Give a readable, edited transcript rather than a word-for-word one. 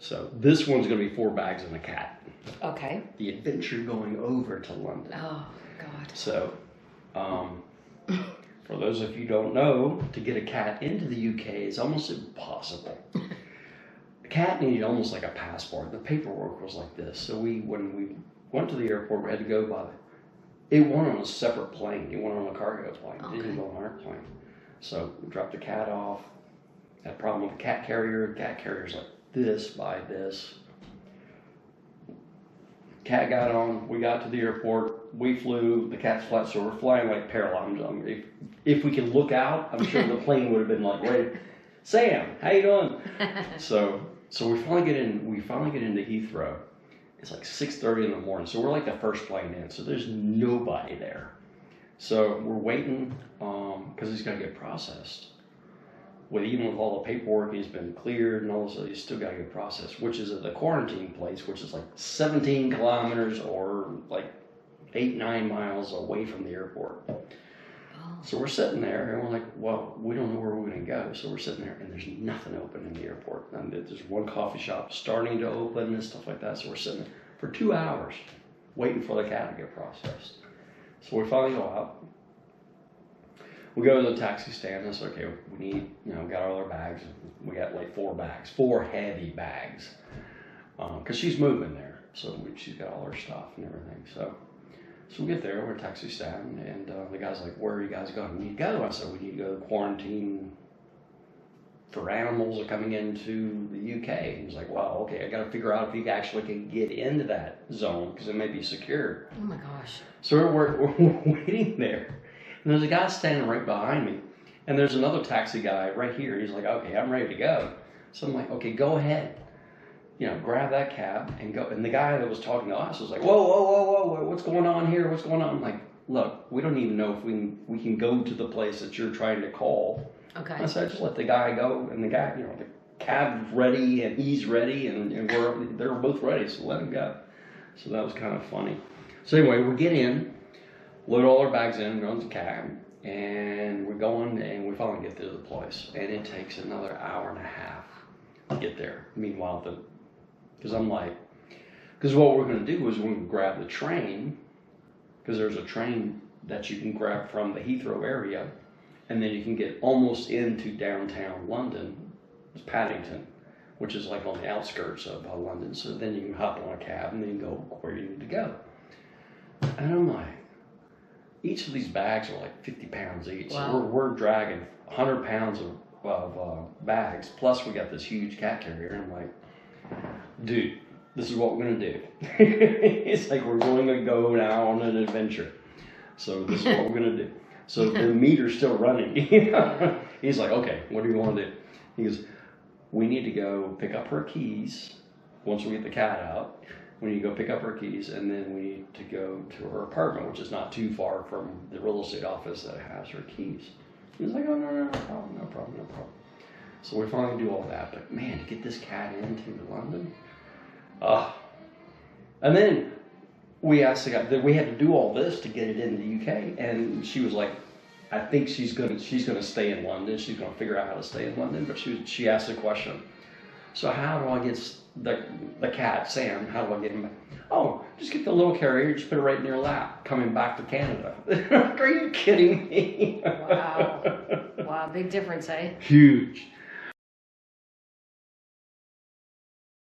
So this one's going to be 4 bags and a cat. Okay. The adventure going over to London. Oh, God. So, for those of you who don't know, to get a cat into the UK is almost impossible. A cat needed almost like a passport. The paperwork was like this. So when we went to the airport, we had to go by it went on a separate plane. It went on a cargo plane. It didn't go on our plane. So we dropped the cat off. Had a problem with the cat carrier. Cat carrier's like this by this. Cat got on. We got to the airport. We flew. The cat's flat, so we're flying like parallel. If we could look out, I'm sure the plane would have been like, "Wait, Sam, how you doing?" So we finally get in. We finally get into Heathrow. It's like 6:30 in the morning. So we're like the first plane in. So there's nobody there. So we're waiting because he's got to get processed. Even with all the paperwork, he's been cleared and all this, he's still got to get processed, which is at the quarantine place, which is like 17 kilometers or like 8-9 miles away from the airport. Oh. So we're sitting there and we're like, well, we don't know where we're going to go. So we're sitting there and there's nothing open in the airport. And there's one coffee shop starting to open and stuff like that. So we're sitting there for 2 hours waiting for the cat to get processed. So we finally go out. We go to the taxi stand and say, okay, we need, got all our bags. We got like 4 bags, 4 heavy bags. Because she's moving there. So she's got all her stuff and everything. So we get there, we're at a taxi stand, and the guy's like, where are you guys going? We need to go. I said, we need to go to quarantine for animals that are coming into the UK. He's like, well, okay, I got to figure out if you actually can get into that zone because it may be secure. Oh my gosh. So we're waiting there. And there's a guy standing right behind me. And there's another taxi guy right here. He's like, okay, I'm ready to go. So I'm like, okay, go ahead. Grab that cab and go. And the guy that was talking to us was like, whoa, what's going on here? What's going on? I'm like, look, we don't even know if we can go to the place that you're trying to call. Okay. I said, just let the guy go. And the guy, the cab's ready and he's ready and they're both ready. So let him go. So that was kind of funny. So anyway, we get in. Load all our bags in, go into the cab, and we're going, and we finally get to the place. And it takes another hour and a half to get there. Meanwhile, because what we're going to do is we're going to grab the train, because there's a train that you can grab from the Heathrow area, and then you can get almost into downtown London, it's Paddington, which is like on the outskirts of London. So then you can hop on a cab and then go where you need to go. And I'm like, each of these bags are like 50 pounds each. Wow. So we're dragging 100 pounds of bags, plus we got this huge cat carrier. And I'm like, dude, this is what we're going to do. It's like we're going to go now on an adventure. So this is what we're going to do. So the meter's still running. He's like, okay, what do you want to do? He goes, we need to go pick up her keys once we get the cat out. We need to go pick up her keys, and then we need to go to her apartment, which is not too far from the real estate office that has her keys. He's like, oh, no problem. So we finally do all that. But man, to get this cat into London, and then we asked the guy that we had to do all this to get it into the UK, and she was like, I think she's gonna stay in London. She's gonna figure out how to stay in London. But she asked the question, so how do I get the cat, Sam, how do I get him back? Oh, just get the little carrier, just put it right in your lap, coming back to Canada. Are you kidding me? Wow, big difference, eh? Huge.